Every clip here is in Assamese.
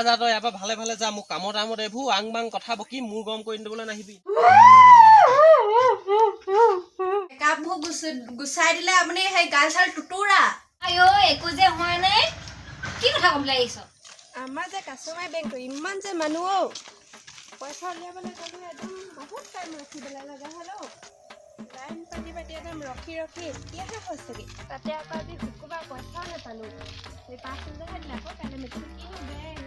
যা তই ইয়াৰ পৰা ভালে ভালে যা মোৰ কামত এইবোৰ আং বাং কথা বকি মোৰ গৰম কৰি দিবলৈ নাহিবি কাপবোৰ গুচাই দিলে আপুনি সেই গাল চাল টুটুৰা আয়ো একো যে হোৱা নাই কি কথা ক'বলৈ আহিছ আমাৰ যে কাষ্টমাৰ বেংকটো ইমান যে মানুহ পইচা উলিয়াবলৈ গ'লো একদম বহুত টাইম ৰখিবলৈ লগা হ'ল লাইন পাতি একদম ৰখি এতিয়াহে হৈছেগৈ তাতে আকৌ আজি শুকুৰবাৰ পইচাও নাপালোঁ সেই 5,000হে দিলে আকৌ কাইলৈ মেট্ৰিক কিনো বেংক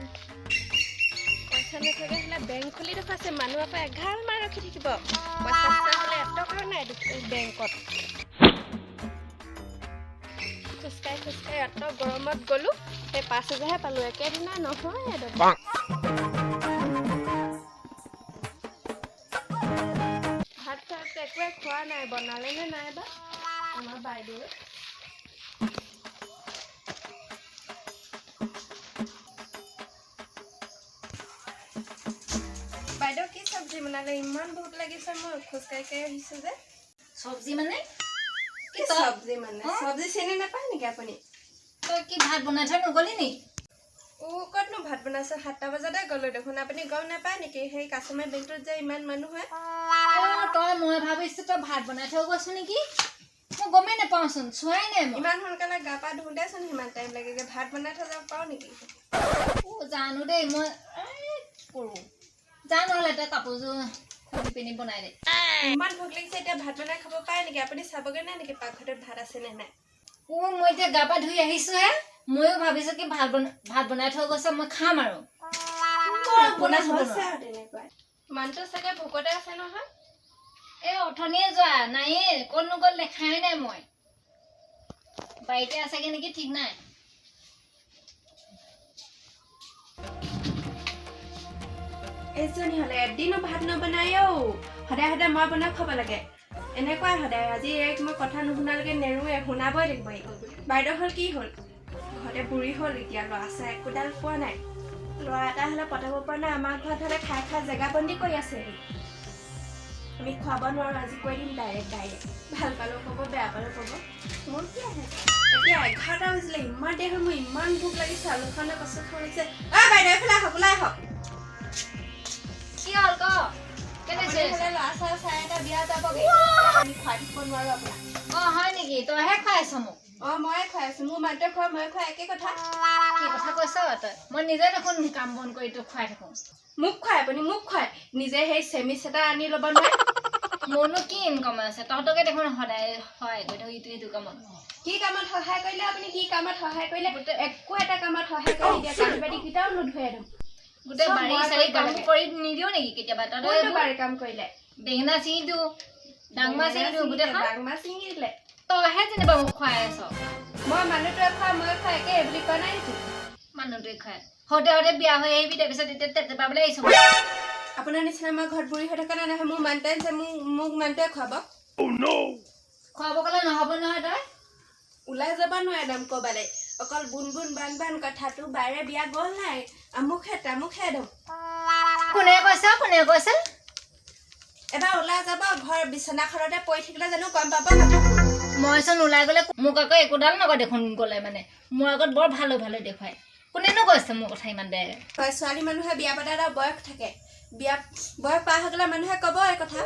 পইচা নাথাকে হ'লে বেংক খুলি দেখুৱাইছে মানুহ আকৌ 11 মাহ ৰখি থাকিব পইচা হ'লে এটকাও নাই বেংকত খোজকাঢ়ি এত গৰমত গ'লো সেই 5,000হে পালোঁ একেদিনা নহয় ভাত চাত একোৱে খোৱা নাই বনালে নে নাই বা আমাৰ বাইদেৱে বাইদেউ কি চব্জি বনালে ইমান ভোক লাগিছে মই খোজকাঢ়ি আহিছোঁ যে চব্জি মানে কি চব্জি মানে চব্জি চিনি নাপায় নেকি আপুনি তই কি ভাত বনাই থৈ নগলি নি ক'তনো ভাত বনাইছে 7টা বজাতে গ'লো দেখোন আপুনি গম নাপায় নেকি সেই কাষ্টমাৰ বেংকটোত যে ইমান মানুহ হয় মই ভাবিছোঁ তই ভাত বনাই থৈ গৈছ নেকি মই গমেই নাপাওঁচোন চোৱাই নাই মই ইমান সোনকালে গা পা ধুওঁতেচোন সিমান টাইম লাগে ভাত বনাই থৈ যাব পাৰোঁ নেকি জানো দেই মই কৰোঁ যা নহ'লে তই কাপোৰযোৰ খুলি পিনি বনাই দে ইমান ভোক লাগিছে এতিয়া ভাত বনাই খাব পাৰে নেকি আপুনি চাবগৈ নাই নেকি পাকঘৰটোত ভাত আছে নে নাই মই এতিয়া গা পা ধুই আহিছোঁহে ময়ো ভাবিছোঁ কি ভাত বনাই থৈ গৈছে মই খাম আৰু তেনেকুৱাই মানুহটো চাগে ভোকতে আছে নহয় এই অথনিয়ে যোৱা নাইয়ে ক'তনো গ'ল দেখাই নাই মই বাৰীতে আছেগে নেকি ঠিক নাই এজনী হ'লে এদিনো ভাত নবনাই সদায় সদায় মই বনাই খাব লাগে এনেকুৱাই সদায় আজি মই কথা নুশুনালৈকে নেৰোৱে শুনাবই লাগিব বাইদেউ হ'ল কি হ'ল ঘৰতে বুঢ়ী হ'ল এতিয়া ল'ৰা ছোৱালী একোডাল পোৱা নাই ল'ৰা এটা হ'লে পঠাব পৰা নাই আমাৰ ঘৰত হ'লে খাই জেগাবন্দী কৰি আছে আমি খুৱাব নোৱাৰোঁ আজি কৈ দিম ডাইৰেক্ট ভাল পালেও ক'ব বেয়া পালেও ক'ব মোৰ কি আহে এতিয়া 11টা বাজিলে ইমান দেৰি হ'ল মোৰ ইমান ভোক লাগিছে আলুখনে কচু খাইছে বাইদেউ এইফালে আহক ওলাই আহক কি হ'ল ক কেনেকৈ ল'ৰা ছোৱালী চাই এটা বিয়া যাবগৈ আমি খুৱাই দিব নোৱাৰোঁ আপোনাক হয় নেকি তইহে খুৱাই আছ মোক ময়ে খুৱাই আছোঁ মোৰ মানুহটোৱে খোৱা মই খোৱা একে কথা কি কথা কৈছ তই মই নিজে দেখোন কাম বন কৰি তোক খুৱাই থাকোঁ মোক খুৱাই আপুনি মোক খুৱাই নিজে সেই চেমিচ এটা আনি ল'ব নোৱাৰে মোৰনো কি ইনকাম আছে তহঁতকে দেখোন সদায় সহায় কৰি থাকোঁ ইটো কামত কি কামত সহায় কৰিলে আপুনি কি কামত সহায় কৰিলে একো এটা কামত সহায় কৰি নিদিয়ে কাটি বাটি কেইটাও নোধোৱে গোটেই বাৰী চাৰী কাম কৰি নিদিওঁ নেকি কেতিয়াবা তহঁতে বাৰী কাম কৰিলে বেঙেনা ছিঙি দিওঁ ডাংমা ছিঙি দিওঁ গোটেইখন ডাংমা ছিঙি দিলে তইহে যেনিবা মোক খুৱাই আছ মই মানুহটোৱে খোৱা মই খোৱা একে বুলি কোৱা নাই নেকি মানুহটোৱে খুৱাই সদায় বিয়া হৈ আহিবি তাৰপিছত এতিয়া তেতে পাবলৈ আহিছোঁ আপোনাৰ নিচিনা মই ঘৰত বুঢ়ী হৈ থকা নাই নহয় মোৰ মানুহটোৱে যে মোক মানুহটোৱে খুৱাব খুৱাব ক'লে নহ'ব নহয় তই ওলাই যাব নোৱাৰে একদম ক'বালে অকল বুন বান কথাটো বাইৰে বিয়া গ'ল নাই আমুকহে তামুকহে একদম কোনে কৈছে এবাৰ ওলাই যাব ঘৰ বিচনাখনতে পৰি থাকিলে জানো গম পাব মইচোন ওলাই গ'লে মোক আকৌ একোডাল নকয় দেখোন গ'লে মানে মোৰ আগত বৰ ভালে দেখুৱাই কোনেনো কৈছে মোৰ কথা ইমান বেয়াকৈ ছোৱালী মানুহে বিয়া পতা এটা বয়স থাকে বয়স পাৰ হৈ গ'লে মানুহে ক'ব এই কথা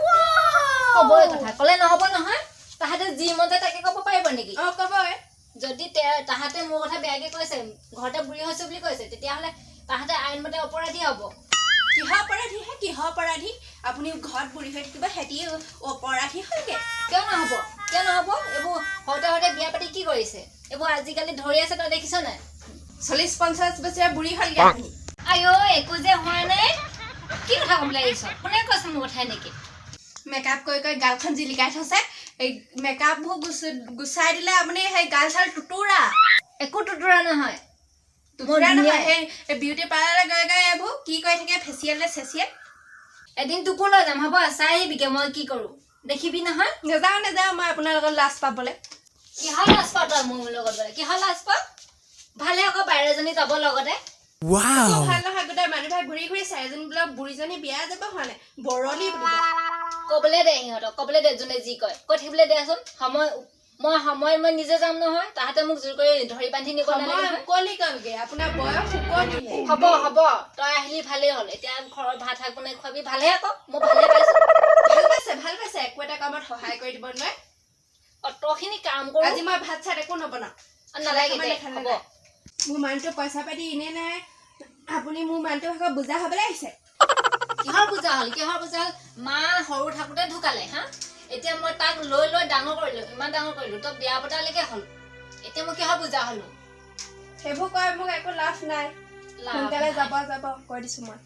ক'লে নহ'ব নহয় তাহাঁতে যি মন যায় তাকে ক'ব পাৰিব নেকি ক'বই যদি তাহাঁতে মোৰ কথা বেয়াকৈ কৈছে ঘৰতে বুঢ়ী হৈছোঁ বুলি কৈছে তেতিয়াহ'লে তাহাঁতে আইনমতে অপৰাধী হ'ব কিহৰ অপৰাধী আপুনি ঘৰত বুঢ়ী হৈ থাকিব সিহঁতি অপৰাধী হয়গে কিয় নহ'ব এইবোৰ সদায় বিয়া পাতি কি কৰিছে এইবোৰ আজিকালি ধৰি আছে তই দেখিছ নাই 40-50 বছৰীয়া বুঢ়ী হ'লগে আপুনি আয়ো একো যে হোৱা নাই কি কথা ক'বলৈ আহিছ কোনে কৈছে মোৰ কথাই নেকি মেকআপ কৰি গালখন জিলিকাই থৈছে এই মেকআপবোৰ গুচাই দিলে আপুনি সেই গাল চাল টুটুৰা একো টুটুৰা নহয় সেই বিউটি পাৰ্লাৰলৈ গৈ এইবোৰ কি কৰি থাকে ফেচিয়েল চেচিয়েল এদিন তোকো লৈ যাম হ'ব চাই আহিবিকে মই কি কৰোঁ দেখিবি নহয় নেযাওঁ মই আপোনাৰ লগত লাজ পাবলৈ কিহৰ লাজ পাওঁ তই মোৰ লগত বোলে কিহৰ লাজ পাওঁ ভালে আকৌ বাইৰেজনী যাব লগতে ভাল নহয় গোটেই মানুহে ঘূৰি চাই এজনী বোলে বুঢ়ীজনী বিয়া যাব হোৱা নাই বৰলি বুলিব ক'বলৈ দে সিহঁতক ক'বলৈ দে যোনে যি কয় কৈ থাকিবলৈ দেচোন সময় মই নিজে যাম নহয় তাহাঁতে মোক জোৰ কৰি ধৰি বান্ধি নিব নালাগে মুকলি কমগে আপোনাৰ বয়স শুকনিহে হ'ব তই আহিলি ভালেই হ'ল এতিয়া ঘৰত ভাত শাক বনাই খুৱাবি ভালহে আকৌ মই ভালে পাইছো ভাল পাইছে একো এটা কামত সহায় কৰি দিব নোৱাৰে অতখিনি কাম কৰো আজি মই ভাত চাত একো নবনাও নালাগে দে হ'ব মোৰ মানুহটো পইচা পাতি এনে নাই আপুনি মোৰ মানুহটো ভাগৰ বুজা হবলৈ আহিছে কিহৰ পূজা হ'ল মা সৰু থাকোতে ঢুকালে হা এতিয়া মই তাক লৈ ডাঙৰ কৰিলো ইমান ডাঙৰ কৰিলো তই বিয়া পতালৈকে হ'ল এতিয়া মই কিহৰ পূজা হলো সেইবোৰ কয় মোক একো লাভ নাই সোনকালে যাব কৈ দিছো মই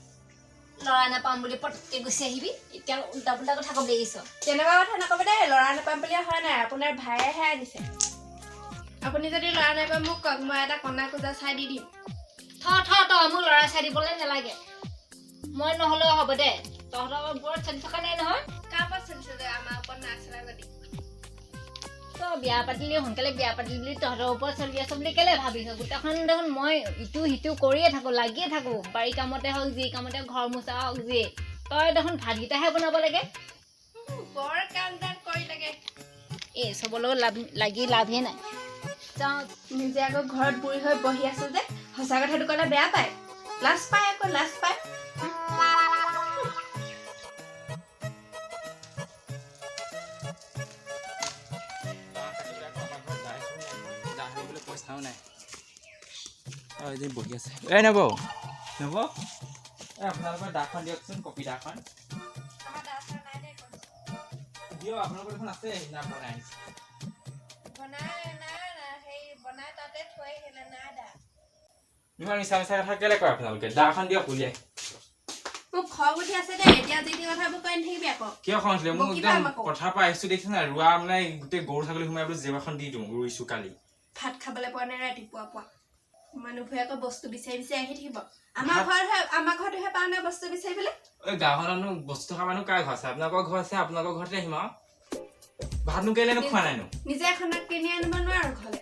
লৰা নাপাম বুলি পটকে গুচি আহিবি এতিয়া উল্টা পুল্টা কথা কব লাগিছ তেনেকুৱা কথা নকব দেই লৰা নাপাম বুলি হোৱা নাই আপোনাৰ ভায়েহে আনিছে আপুনি যদি লৰা নাপায় মোক কওক মই এটা কণা কোজা চাই দি দিম তই মোক লৰা চাই দিবলৈ নালাগে মই নহলেও হ'ব দে তহঁতৰ ওপৰত চলি থকা নাই নহয় কাৰ পৰা চলিছে যে আমাৰ ওপৰত নাছিলে যদি তই বিয়া পাতিলি সোনকালে বিয়া পাতিলি বুলি তহঁতৰ ওপৰত চলি আছ বুলি কেলে ভাবিছ গোটেইখন দেখোন মই ইটো সিটো কৰিয়ে থাকো লাগিয়ে থাকো বাৰী কামতে হওক যি কামতে ঘৰ মোচা হওক যি তই দেখোন ভাতকেইটাহে বনাব লাগে বৰ কাম দাম কৰি লাগে এই চবৰ লগত লাগি লাভে নাই যাওঁ নিজে আকৌ ঘৰত বুঢ়ী হৈ বহি আছো যে সঁচা কথাটো ক'লে বেয়া পায় লাজ পায় আকৌ লাজ পায় পইচাও নাই এদিন বহি আছে নব আপোনালোকৰ দাখন দিয়কচোন কপি দাখন দিয়ক আপোনালোকৰ দেখোন আছে সেইদিনা বনাই ইমান মিছা মিছা কথা কেলে কয় আপোনালোকে দাখন দিয়ক উলিয়াই মোক খং উঠি আছে দেই এতিয়া যি কথাবোৰ কৈ নাথাকিবি আকৌ কিয় খং উঠিলে মোক একদম পথাৰৰ পৰা আহিছো দেখিছে নাই ৰোৱা মানে গোটেই গৰু ছাগলী সোমাই বোলো জেব এখন দি দিওঁ ৰুইছো কালি ভাত খাবলৈ পোৱা নাই ৰাতিপুৱা পোৱা মানুহবোৰে আকৌ বস্তু বিচাৰি বিচাৰি আহি থাকিব আমাৰ ঘৰতহে পাওঁ নাই বস্তু বিচাৰিবলৈ গাঁৱখননো বস্তু থকা মানুহ কাৰ ঘৰ আছে আপোনালোকৰ ঘৰ আছে আপোনালোকৰ ঘৰতে আহিম আৰু ভাতনো কেলেনো খোৱা নাই নো নিজে এখন কিনি আনিব নোৱাৰো ঘৰলে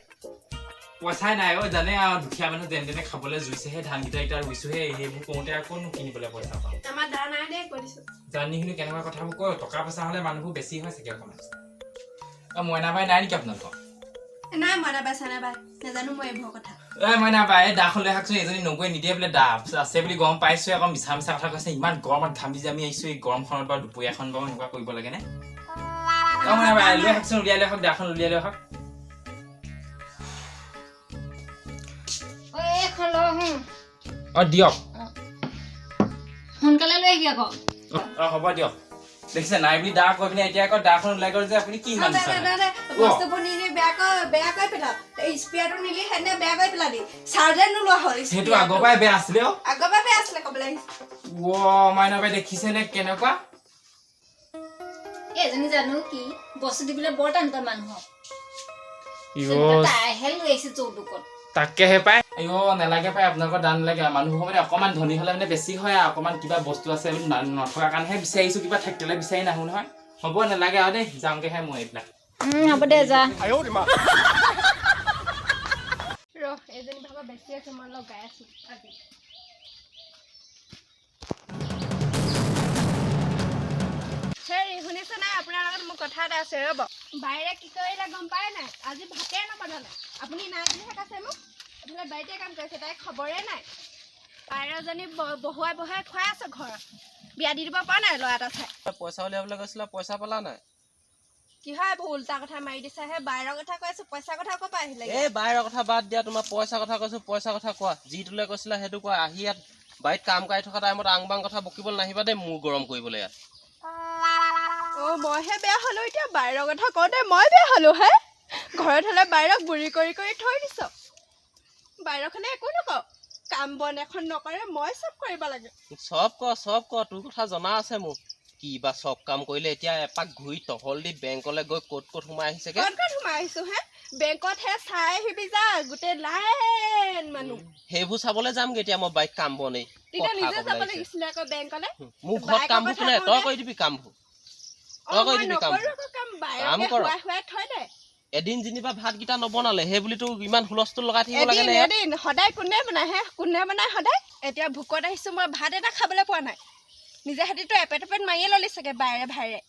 পইচাই নাই জানে আৰু দুখীয়া মানুহ যেনে তেনে খাবলৈ জুইছেহে ধানকেইটা এতিয়া ৰুইছোহে সেইবোৰ কওঁতে আকৌ কিনিবলৈ পইচা পাওঁ আমাৰ দা নাই দেই কৈ দিছো জানি শুনি কেনেকুৱা কথাবোৰ কয় টকা পইচা হলে মানুহবোৰ বেছি হয় চাগে অকণমান মইনা বাই নাই নেকি আপোনালোকৰ নাই মইনা বাই চানা বাই নাজানো মই এইবোৰ কথা মইনা বাই দাখন লৈ আহকচোন এজনী নগৈ নিদিয়ে বোলে দা আছে বুলি গম পাইছো আকৌ মিছা মিছা কথা কৈছে ইমান গৰমত ঘামি জামি আহিছো এই গৰমখনত বাৰু দুপৰীয়াখন বাৰু এনেকুৱা কৰিব লাগে নে মইনা বাই লৈ আহকচোন উলিয়াই লৈ আহক দাখন উলিয়াই লৈ আহক দিয়ক সোনকালে লৈ আহিবি আকৌ হ'ব দিয়ক দেখিছে নাই বুলি দা কৈ পিনে এতিয়া আকৌ দাখন ওলাই গ'ল যে আপুনি কি ইমান বস্তুবোৰ নিলি বেয়া কৰি পেলাও স্পিয়াৰটো নিলি সেনে বেয়া কৰি পেলালি চাৰ্জাৰ নোলোৱা হ'ল সেইটো আগৰ পৰাই বেয়া আছিলে আগৰ পৰাই বেয়া আছিলে ক'বলৈ মাইনা বাই দেখিছে নে কেনেকুৱা এজনী জানো কি বস্তু দিবলৈ বৰ টান পায় মানুহক তাইহে লৈ আহিছে চৌদুকত তাকেহে পাই নালাগে পাই আপোনালোকৰ দান লাগে মানুহবোৰ মানে অকণমান ধনী হলে মানে বেছি হয় আৰু অকণমান কিবা বস্তু আছে নথকাৰ কাৰণেহে বিচাৰিছো কিবা থাকিলে বিচাৰি নাহো নহয় হ'ব নালাগে আৰু দেই যাওঁগেহে মই এইবিলাক হ'ব দে যা এজনী ভাগৰ বেছি আছে মই অলপ গাই আছো আজি হেৰি শুনিছে নাই আপোনাৰ লগত মোৰ কথা এটা আছে ৰ'ব বাইৰে কি কৰিলে গম পায় নাই আজি ভাতে নবনালে আপুনি নাই বুলিহে কৈছে মোক এইফালে বাৰীতে কাম কৰিছে তাই খবৰে নাই বাইৰজনী বহুৱাই খুৱাই আছে ঘৰত বিয়া দি দিব পৰা নাই ল'ৰা এটা চাই পইচা উলিয়াবলৈ গৈছিলা পইচা পালা নাই কি হয় এইবোৰ উল্টা কথা মাৰি দিছা হে বাইৰৰ কথা কৈ আছো পইচা কথা ক'ৰ পৰা আহিলে এই বাইৰৰ কথা বাদ দিয়া তোমাৰ পইচা কথা কৈছো পইচা কথা কোৱা যিটোলৈ কৈছিলা সেইটো কোৱা আহি ইয়াত বাৰীত কাম কৰি থকা টাইমত আং বাং কথা বকিবলৈ নাহিবা দেই মোৰ গৰম কৰিবলৈ ইয়াত মইহে বেয়া হলো এতিয়া বাইৰৰ কথা কওঁতে মই বেয়া হলো হে ঘৰত হলে বাইৰক বুঢ়ী কৰি থৈ দিছ বাইৰখনে একো নকওঁ কাম বন এখন নকৰে মই চব কৰিব লাগে চব ক তোৰ কথা জনা আছে মোক কি বা চব কাম কৰিলে এতিয়া এপাক ঘূৰি টহল দি বেংকলৈ গৈ ক'ত সোমাই আহিছেগে ক'ত সোমাই আহিছো হে বেংকত হে চাই আহিবি যা গোটেই লাইন মানুহ সেইবোৰ চাবলৈ যামগে এতিয়া মই বাইক কাম বনেই তেতিয়া নিজে যাব লাগিছিলে আকৌ বেংকলে মোৰ ঘৰত কামবোৰ কোনে তই কৰি দিবি কামবোৰ তই কৰি দিবি কাম কৰ এদিন যেনিবা ভাতকেইটা নবনালে সেই বুলি তোৰ ইমান হুলস্থুল লগাই থাকিব লাগে নে এদিন সদায় কোনে বনাই সদায় এতিয়া ভোকত আহিছো মই ভাত এটা খাবলৈ পোৱা নাই নিজে হাতীটো এপেট মাৰিয়ে ললি চাগে বাইৰে ভাইৰে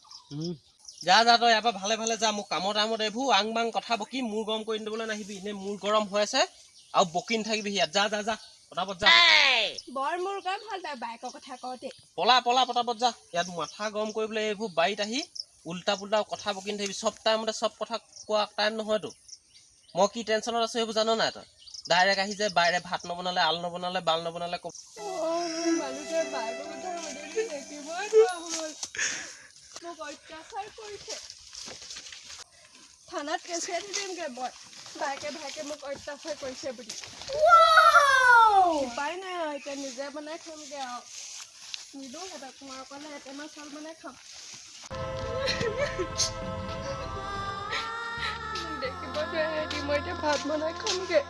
যা যা তই ইয়াৰ পৰা ভালে ভালে যা মোক কামৰ টাইমত এইবোৰ আং বাং কথা বকি মূৰ গৰম কৰি দিবলৈ নাহিবি এনেই মূৰ গৰম হৈ আছে আৰু বকি নাথাকিবি ইয়াত যা যা যা পটাপট যা বৰ মোৰ গৰম হ'ল তাই বাইকৰ কথা কওঁতে পলা পলা পটাপট যা ইয়াত মাথা গৰম কৰিবলৈ এইবোৰ বাৰীত আহি উল্টা পুল্টা কথা বকি নাথাকিবি চব টাইমতে চব কথা কোৱা টাইম নহয়তো মই কি টেনশ্যনত আছো সেইবোৰ জানো নাই তই ডাইৰেক্ট আহি যে বাইৰে ভাত নবনালে আল নবনালে বাল নবনালে মানুহটোৱে বাইকৰ কথা সুধিলে দেখিবই নোৱাৰা হ'ল মোক অত্যাচাৰ কৰিছে থানাত কেছে দি দিমগৈ মই বাইকে ভাইকে মোক অত্যাচাৰ কৰিছে বুলি উপায় নাই আৰু এতিয়া নিজে বনাই খামগৈ আৰু নিদিওঁ সিহঁতক মই অকলে এটেমা চাউল বনাই খাম দেখিব নোৱাৰে মই এতিয়া ভাত বনাই খামগৈ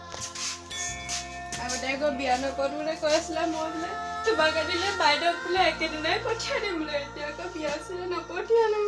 আগতে আকৌ বিয়া নকৰো বোলে কৈ আছিলে মই বোলে তোমাক আনিলে বাইদেউক বোলে একেদিনাই পঠিয়াই দিম বোলে এতিয়া আকৌ বিয়া আছিলে নপঠিয়ালো